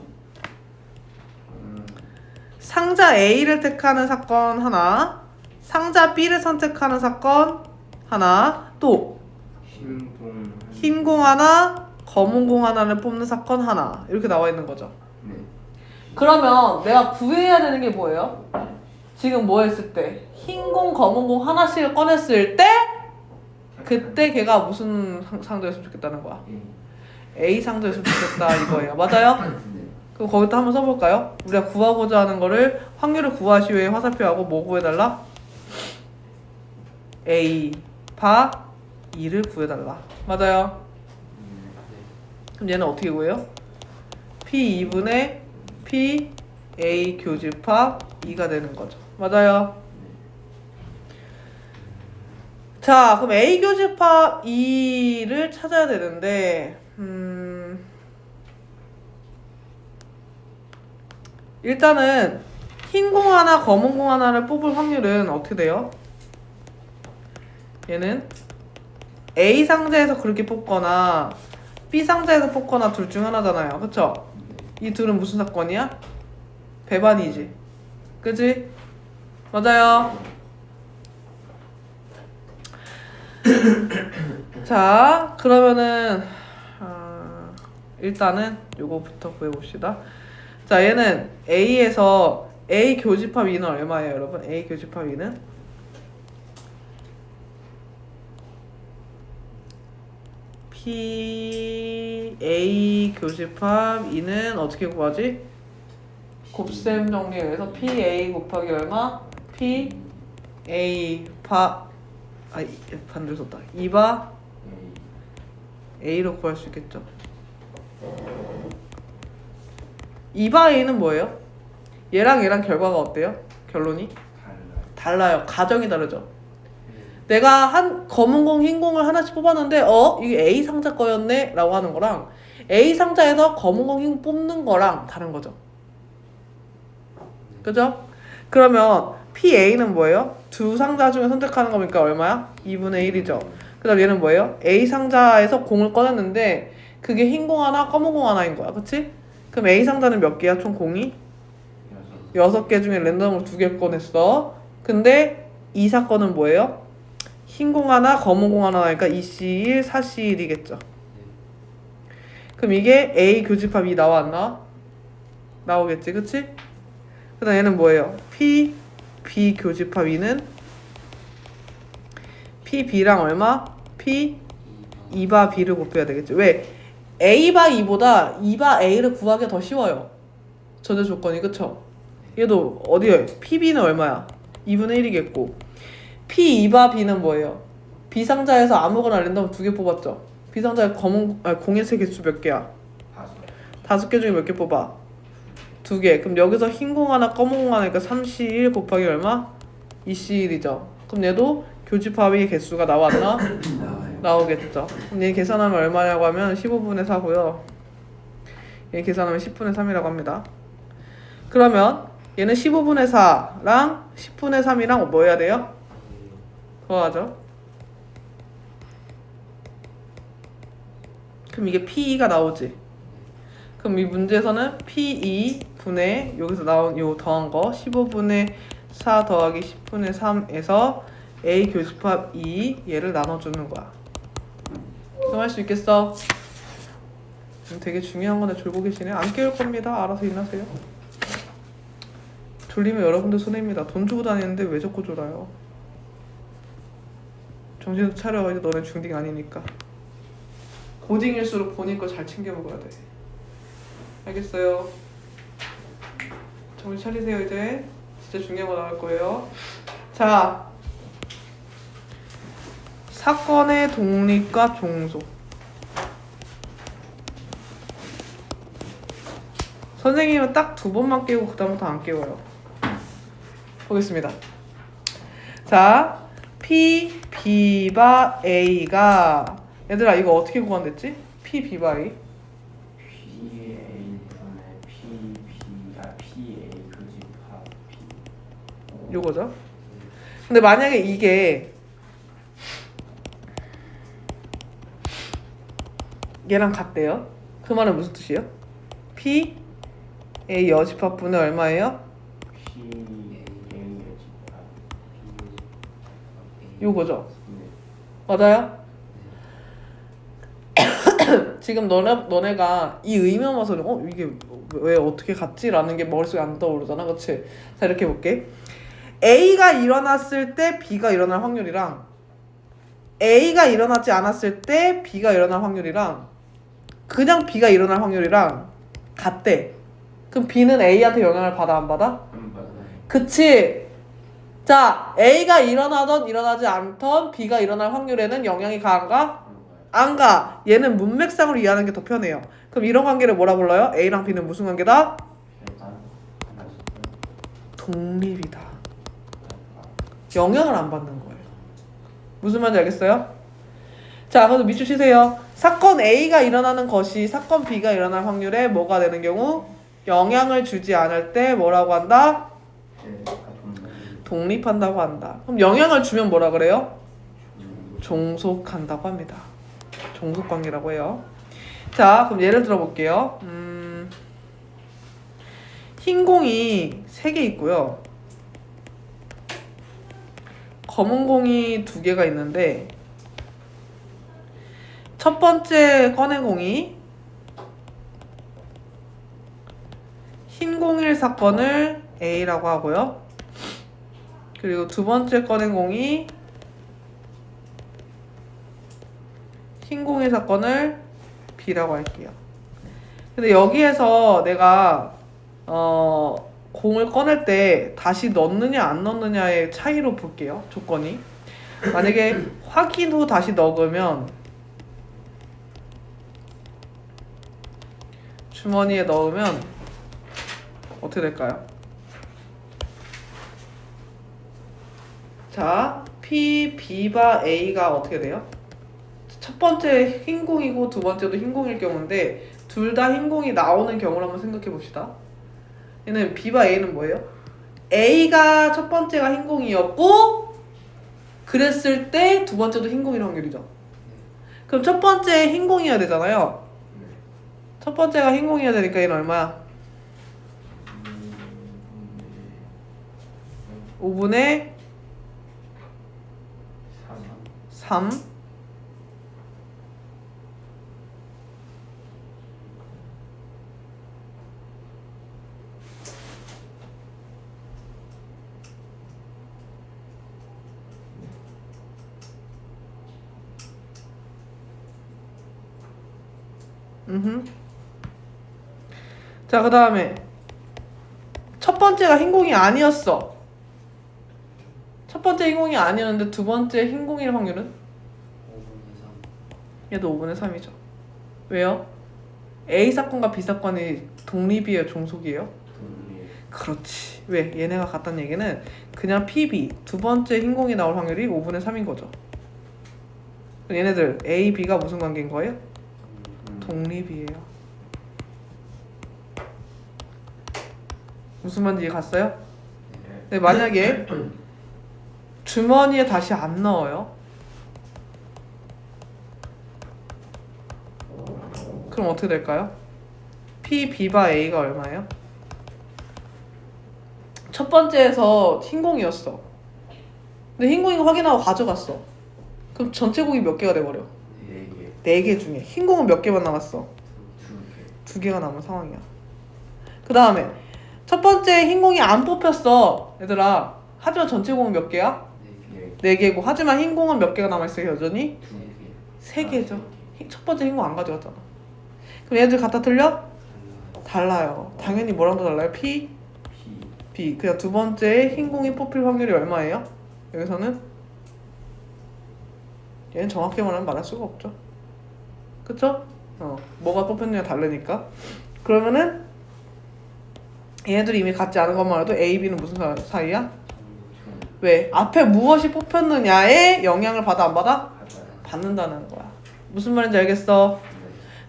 상자 A를 택하는 사건 하나, 상자 B를 선택하는 사건 하나, 또 흰 공 하나, 검은 공 하나를 뽑는 사건 하나, 이렇게 나와 있는 거죠. 네. 그러면 내가 구해야 되는 게 뭐예요? 지금 뭐 했을 때? 흰 공, 검은 공 하나씩을 꺼냈을 때 그때 걔가 무슨 상자였으면 좋겠다는 거야? A 상자였으면 좋겠다 이거예요. 맞아요? 네. 그럼 거기다 한번 써볼까요? 우리가 구하고자 하는 거를 확률을 구하시 후에 화살표하고 뭐 구해달라? A 바 2를 구해달라. 맞아요? 그럼 얘는 어떻게 구해요? P 2분의 P A 교집합 2가 되는 거죠. 맞아요? 자, 그럼 A 교집합 2를 찾아야 되는데 일단은 흰 공 하나, 검은 공 하나를 뽑을 확률은 어떻게 돼요? 얘는 A 상자에서 그렇게 뽑거나 B 상자에서 뽑거나 둘 중 하나잖아요. 그쵸? 이 둘은 무슨 사건이야? 배반이지. 그지? 맞아요. 자, 그러면은 일단은 요거부터 구해봅시다. 자, 얘는 A에서 A 교집합 E는 얼마예요, 여러분? A 교집합 E는 P A 교집합 E는 어떻게 구하지? 곱셈 정리에 의해서 PA 곱하기 얼마? PA 반대로 썼다. 2바 A로 구할 수 있겠죠. 2바 A는 뭐예요? 얘랑 얘랑 결과가 어때요? 결론이? 달라요. 가정이 다르죠. 내가 한 검은 공, 흰 공을 하나씩 뽑았는데 이게 A 상자 거였네? 라고 하는 거랑 A 상자에서 검은 공, 흰 공 뽑는 거랑 다른 거죠. 그죠? 그러면 PA는 뭐예요? 두 상자 중에 선택하는 거니까 얼마야? 2분의 1이죠. 그 다음 얘는 뭐예요? A 상자에서 공을 꺼냈는데 그게 흰 공 하나, 검은 공 하나인 거야. 그치? 그럼 A 상자는 몇 개야? 총 공이? 6개 중에 랜덤으로 2개 꺼냈어. 근데 이 사건은 뭐예요? 흰 공 하나, 검은 공 하나니까 2C1, 4C1이겠죠. 그럼 이게 A 교집합 2 나와 안 나와? 나오겠지, 그치? 그 다음 얘는 뭐예요? P, B 교집합 2는 P, B랑 얼마? P, 2바 B를 곱해야 되겠지. 왜? A바 2보다 2바 A를 구하기가 더 쉬워요. 전제 조건이, 그쵸? 얘도 어디에? PB는 얼마야? 2분의 1이겠고 P 2바 B는 뭐예요? B 상자에서 아무거나 랜덤 2개 뽑았죠? B 상자에 공인색 개수 몇 개야? 5개 중에 몇 개 뽑아? 2개. 그럼 여기서 흰 공 하나, 검은 공 하나니까 3C1 곱하기 얼마? 2C1이죠. 그럼 얘도 교집합의 개수가 나왔나? 나오겠죠. 그럼 얘 계산하면 얼마냐고 하면 15분의 4고요. 얘 계산하면 10분의 3이라고 합니다. 그러면 얘는 15분의 4랑 10분의 3이랑 뭐 해야 돼요? 더하죠. 그럼 이게 P2가 나오지. 그럼 이 문제에서는 P2분의 여기서 나온 요 더한 거 15분의 4 더하기 10분의 3에서 A 교집합 2 얘를 나눠주는 거야. 그럼 할 수 있겠어? 되게 중요한 건데 졸고 계시네. 안 깨울 겁니다. 알아서 일어나세요. 졸리면 여러분들 손해입니다. 돈 주고 다니는데 왜 자꾸 졸아요? 정신 차려. 이제 너네 중딩 아니니까. 고딩일수록 본인 거 잘 챙겨 먹어야 돼. 알겠어요? 정신 차리세요. 이제 진짜 중요한 거 나올 거예요. 자, 사건의 독립과 종속. 선생님은 딱 2번만 깨우고 그 다음부터 안 깨워요. 보겠습니다. 자, P, B바 A가 얘들아 이거 어떻게 구한댔지? P, B바 A? PA 분의 PA 교집합 P 요거죠. 근데 만약에 이게 얘랑 같대요. 그 말은 무슨 뜻이에요? P, A 여집합분의 얼마예요? PA 교집합 요거죠. 네. 맞아요? 지금 너네가 이 의미만 봐서 이게 왜 어떻게 같지? 라는 게 머릿속에 안 떠오르잖아. 그치? 자, 이렇게 해볼게. A가 일어났을 때 B가 일어날 확률이랑 A가 일어나지 않았을 때 B가 일어날 확률이랑 그냥 B가 일어날 확률이랑 같대. 그럼 B는 A한테 영향을 받아 안 받아? 안 받아요. 그치? 자, A가 일어나던 일어나지 않던 B가 일어날 확률에는 영향이 가안가? 안 가. 얘는 문맥상으로 이해하는 게 더 편해요. 그럼 이런 관계를 뭐라 불러요? A랑 B는 무슨 관계다? 독립이다. 영향을 안 받는 거예요. 무슨 말인지 알겠어요? 자, 그래서 밑줄 치세요. 사건 A가 일어나는 것이 사건 B가 일어날 확률에 뭐가 되는 경우? 영향을 주지 않을 때 뭐라고 한다? 독립한다고 한다. 그럼 영향을 주면 뭐라 그래요? 종속한다고 합니다. 종속관계라고 해요. 자, 그럼 예를 들어 볼게요. 흰 공이 3개 있고요. 검은 공이 2개가 있는데 첫 번째 꺼낸 공이 흰 공일 사건을 A라고 하고요. 그리고 두 번째 꺼낸 공이 흰 공일 사건을 B라고 할게요. 근데 여기에서 내가 공을 꺼낼 때 다시 넣느냐 안 넣느냐의 차이로 볼게요. 조건이. 만약에 확인 후 다시 넣으면 주머니에 넣으면 어떻게 될까요? 자, P, B바 A가 어떻게 돼요? 첫 번째 흰 공이고 두 번째도 흰 공일 경우인데 둘 다 흰 공이 나오는 경우를 한번 생각해 봅시다. 얘는 B바 A는 뭐예요? A가 첫 번째가 흰 공이었고 그랬을 때 두 번째도 흰 공일 확률이죠. 그럼 첫 번째 흰 공이어야 되잖아요. 첫 번째가 흰 공이어야 되니까 얘는 얼마야? 5분의 3. 자, 그 다음에 첫 번째가 흰공이 아니었어. 첫 번째 흰공이 아니었는데 두 번째 흰공일 확률은? 5분의 3. 얘도 5분의 3이죠. 왜요? A 사건과 B 사건이 독립이에요? 종속이에요? 그렇지. 왜? 얘네가 같다는 얘기는 그냥 PB 두 번째 흰공이 나올 확률이 5분의 3인 거죠. 얘네들 A, B가 무슨 관계인 거예요? 독립이에요. 무슨 말인지 갔어요? 네, 만약에 주머니에 다시 안 넣어요. 그럼 어떻게 될까요? P, B바 A가 얼마예요? 첫 번째에서 흰공이었어. 근데 흰공인 거 확인하고 가져갔어. 그럼 전체 공이 몇 개가 돼버려? 4개 중에 흰공은 몇 개만 남았어? 2개가 남은 상황이야. 그 다음에 첫 번째 흰공이 안 뽑혔어. 얘들아, 하지만 전체 공은 몇 개야? 4개고 하지만 흰공은 몇 개가 남아있어요 여전히? 3개죠. 첫 번째 흰공 안 가져갔잖아. 그럼 얘들 같아 틀려? 달라요. 당연히 뭐랑 더 달라요? P, B. 그냥 두 번째 흰공이 뽑힐 확률이 얼마예요? 여기서는? 얘는 정확히 말할 수가 없죠. 그쵸? 뭐가 뽑혔느냐 다르니까. 그러면은 얘네들이 이미 같지 않은 것만 해도 A, B는 무슨 사이야? 왜? 앞에 무엇이 뽑혔느냐에 영향을 받아 안 받아? 받는다는 거야. 무슨 말인지 알겠어?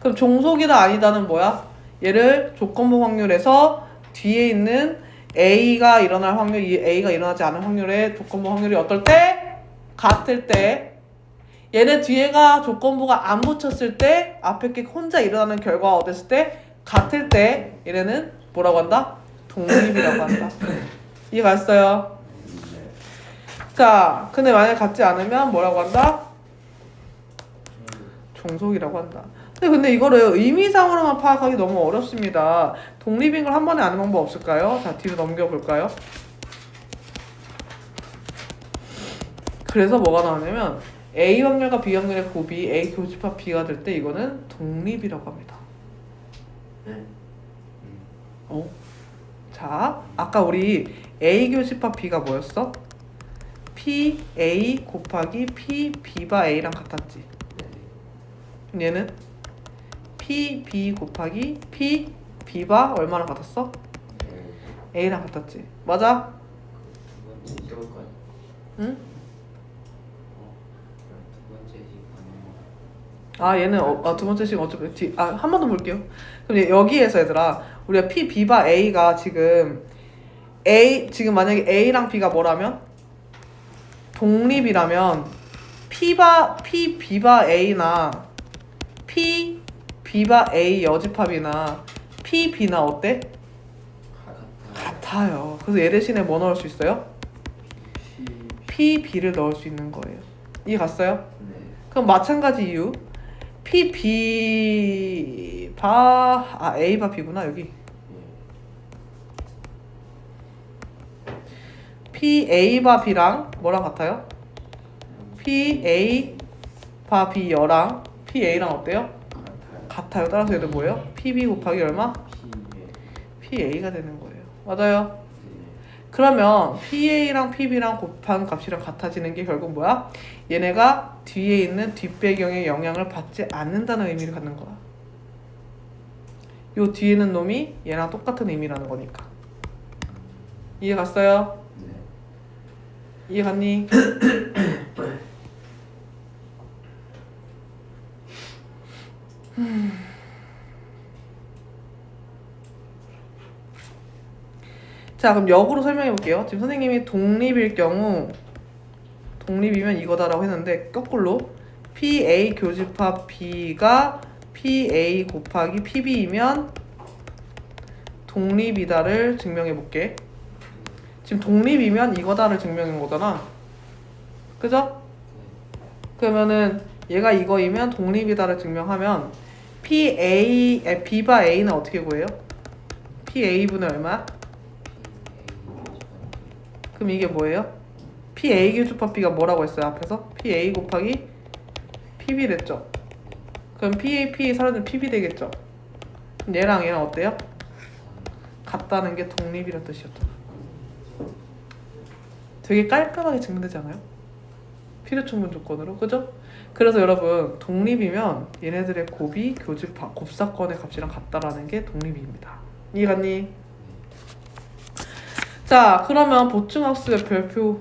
그럼 종속이다 아니다는 뭐야? 얘를 조건부 확률에서 뒤에 있는 A가 일어날 확률, A가 일어나지 않을 확률의 조건부 확률이 어떨 때? 같을 때. 얘네 뒤에가 조건부가 안 붙였을 때 앞에 게 혼자 일어나는 결과가 어땠을 때? 같을 때 얘네는 뭐라고 한다? 독립이라고 한다. 이해갔어요? 자, 근데 만약에 같지 않으면 뭐라고 한다? 종속이라고 한다. 근데 이거를 의미상으로만 파악하기 너무 어렵습니다. 독립인 걸 한 번에 아는 방법 없을까요? 자, 뒤로 넘겨볼까요? 그래서 뭐가 나오냐면 A 확률과 B 확률의 곱이 A 교집합 B가 될 때 이거는 독립이라고 합니다. 자, 아까 우리 A 교집합 B가 뭐였어? P, A 곱하기 P, B바 A랑 같았지. 얘는 P, B 곱하기 P, B바 얼마랑 같았어? A랑 같았지. 맞아? 두 번째 이거까지. 응? 두 번째 식 아, 얘는 두 번째 식 어차피 한 번 더 볼게요. 그럼 여기에서 얘들아 우리가 P, B바 A가 지금 만약에 A랑 B가 뭐라면? 독립이라면 P, B바 A나 P, B바 A 여집합이나 P, B나 어때? 같아요. 그래서 얘 대신에 뭐 넣을 수 있어요? P, B를 넣을 수 있는 거예요. 이해 갔어요? 그럼 마찬가지 이유 P, B 바 A 바 B구나 여기. PA 바 B랑 뭐랑 같아요? PA 바 B여랑 PA랑 어때요? 같아요. 따라서 얘도 뭐예요? PB 곱하기 얼마? PA가 되는 거예요. 맞아요. 그러면 PA랑 PB랑 곱한 값이랑 같아지는 게 결국 뭐야? 얘네가 뒤에 있는 뒷배경의 영향을 받지 않는다는 의미를 갖는 거야. 요 뒤에 있는 놈이 얘랑 똑같은 의미라는 거니까. 이해 갔어요? 네. 이해 갔니? 자, 그럼 역으로 설명해 볼게요. 지금 선생님이 독립일 경우 독립이면 이거다라고 했는데 거꾸로 PA 교집합 B가 PA 곱하기 PB이면 독립이다를 증명해 볼게. 지금 독립이면 이거다를 증명한 거잖아. 그죠? 그러면은 얘가 이거이면 독립이다를 증명하면 B바 A는 어떻게 구해요? PA분의 얼마? 그럼 이게 뭐예요? PA 교집합 B가 뭐라고 했어요? 앞에서? PA 곱하기 PB랬죠? 그럼 PA 사라지면 PB 되겠죠? 그럼 얘랑 얘랑 어때요? 같다는 게 독립이란 뜻이었죠. 되게 깔끔하게 증명되지 않아요? 필요충분 조건으로, 그죠? 그래서 여러분 독립이면 얘네들의 곱이 교집합, 곱사건의 값이랑 같다라는 게 독립입니다. 이해갔니? 자, 그러면 보충학습의 별표.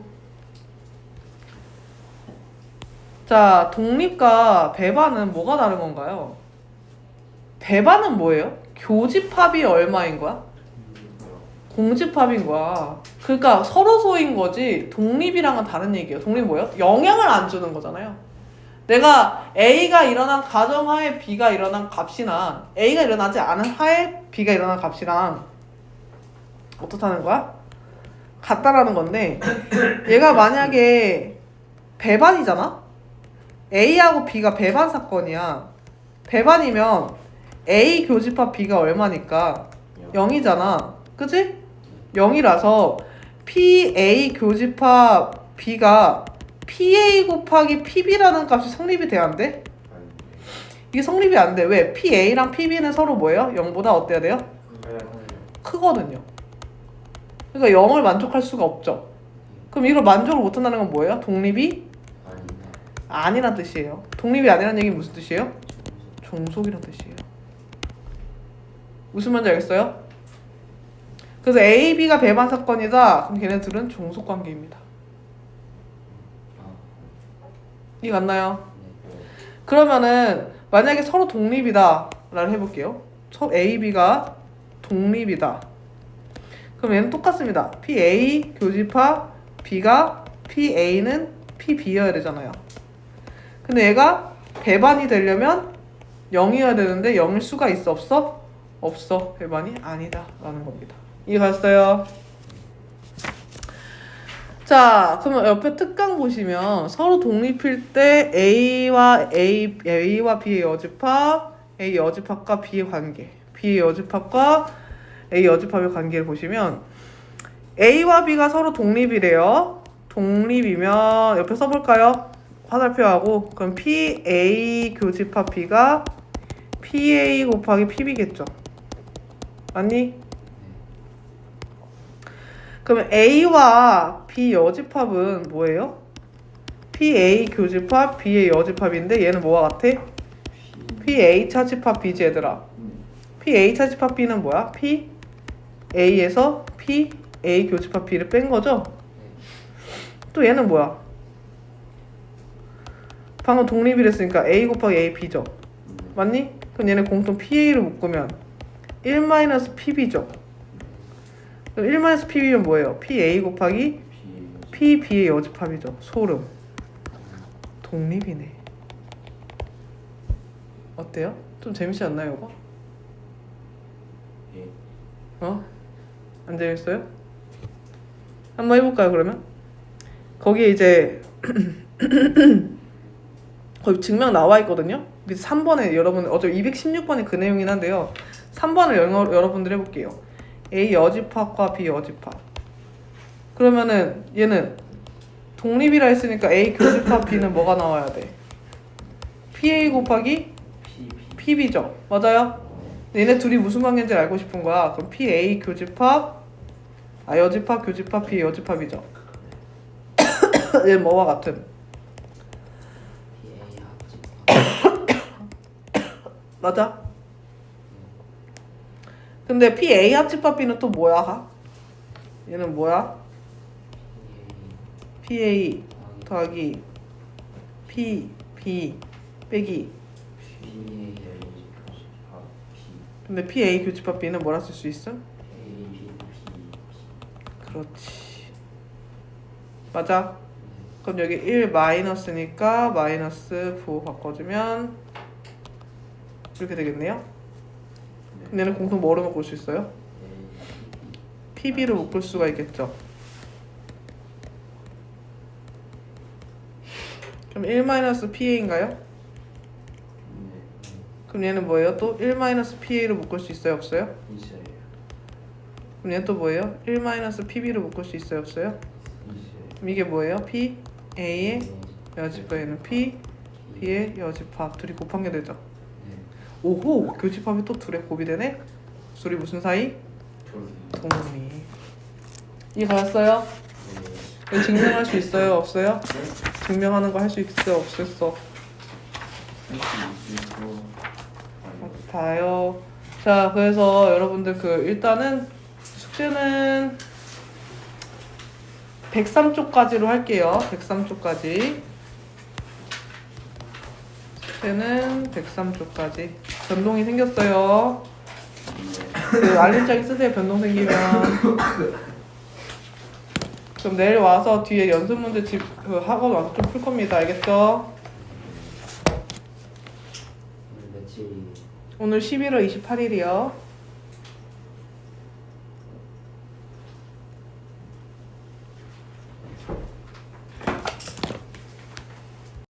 자, 독립과 배반은 뭐가 다른 건가요? 배반은 뭐예요? 교집합이 얼마인 거야? 공집합인 거야. 그러니까 서로 소인 거지 독립이랑은 다른 얘기예요. 독립 뭐예요? 영향을 안 주는 거잖아요. 내가 A가 일어난 가정하에 B가 일어난 값이나 A가 일어나지 않은 하에 B가 일어난 값이랑 어떻다는 거야? 같다라는 건데 얘가 만약에 배반이잖아? A하고 B가 배반 사건이야. 배반이면 A 교집합 B가 얼마니까 0이잖아. 그치? 0이라서 PA 교집합 B가 PA 곱하기 PB라는 값이 성립이 돼야 안 돼? 이게 성립이 안 돼. 왜? PA랑 PB는 서로 뭐예요? 0보다 어때야 돼요? 크거든요. 그러니까 0을 만족할 수가 없죠. 그럼 이걸 만족을 못한다는 건 뭐예요? 독립이 아니란 뜻이에요. 독립이 아니란 얘기는 무슨 뜻이에요? 종속이란 뜻이에요. 무슨 말인지 알겠어요? 그래서 A, B가 배반 사건이다. 그럼 걔네들은 종속 관계입니다. 이해 갔나요? 그러면은 만약에 서로 독립이다 라를 해볼게요. A, B가 독립이다. 그럼 얘는 똑같습니다. PA 교집합 B가 PA는 PB여야 되잖아요. 근데 얘가 배반이 되려면 0이어야 되는데 0일 수가 있어? 없어? 없어. 배반이 아니다 라는 겁니다. 이해 갔어요? 자, 그러면 옆에 특강 보시면 서로 독립일 때 A와 B의 여집합, A 여집합과 B의 관계, B의 여집합과 A 여집합의 관계를 보시면 A와 B가 서로 독립이래요. 독립이면 옆에 써볼까요? 화살표하고 그럼 PA 교집합 B가 PA 곱하기 PB겠죠. 맞니? 그러면 A와 B 여집합은 뭐예요? PA 교집합 B의 여집합인데 얘는 뭐와 같아? PA 차집합 B지 얘들아. PA 차집합 B는 뭐야? PA에서 PA 교집합 B를 뺀 거죠? 또 얘는 뭐야? 방금 독립이랬으니까 A 곱하기 A B죠? 맞니? 그럼 얘네 공통 PA를 묶으면 1-PB죠? 그럼 1-PB면 뭐예요? PA 곱하기 PB의 여집합이죠. 소름. 독립이네. 어때요? 좀 재밌지 않나요, 이거? 어? 안 재밌어요? 한번 해볼까요, 그러면? 거기에 이제 거기 증명 나와 있거든요? 밑에 3번에 여러분, 어차피 216번이 그 내용이긴 한데요. 3번을 여러분들 해볼게요. A 여집합과 B 여집합. 그러면은 얘는 독립이라 했으니까 A 교집합 B는 뭐가 나와야 돼? PA 곱하기 PB죠. 맞아요? 얘네 둘이 무슨 관계인지 알고 싶은 거야. 그럼 PA 교집합 여집합 교집합 B 여집합이죠. 얘는 뭐와 같은? PA 합집합. 맞아? 근데 PA 합집합 B는 또 뭐야? 얘는 뭐야? PA 더하기 P, B 빼기. PA 근데 PA 교집합 B는 뭐라 쓸 수 있음? B 그렇지. 맞아? 그럼 여기 1 마이너스니까 마이너스 부호 바꿔주면 이렇게 되겠네요. 그럼 얘는 공통 뭐로 묶을 수 있어요? PB로 묶을 수가 있겠죠. 그럼 1 마이너스 PA인가요? 그럼 얘는 뭐예요? 또 1 마이너스 PA로 묶을 수 있어요? 없어요? 있어요. 그럼 얘는 또 뭐예요? 1 마이너스 PB로 묶을 수 있어요? 없어요? 있어요. 그럼 이게 뭐예요? P, A의 여집합, 얘는 P, B의 여집합. 둘이 곱한 게 되죠. 오호! 교집합이 또 둘의 곱이 되네? 둘이 무슨 사이? 동리. 이해가셨어요? 이거 증명할 수 있어요? 없어요? 증명하는 거 할 수 있어? 없었어? 같아요. 자, 그래서 여러분들 일단은 숙제는 103쪽까지로 할게요. 103쪽까지. 숙제는 103쪽까지. 변동이 생겼어요. 알림장에 쓰세요. 변동 생기면. 그럼 내일 와서 뒤에 연습 문제 학원 와서 좀 풀 겁니다. 알겠죠? 오늘 며칠 오늘 11월 28일이요.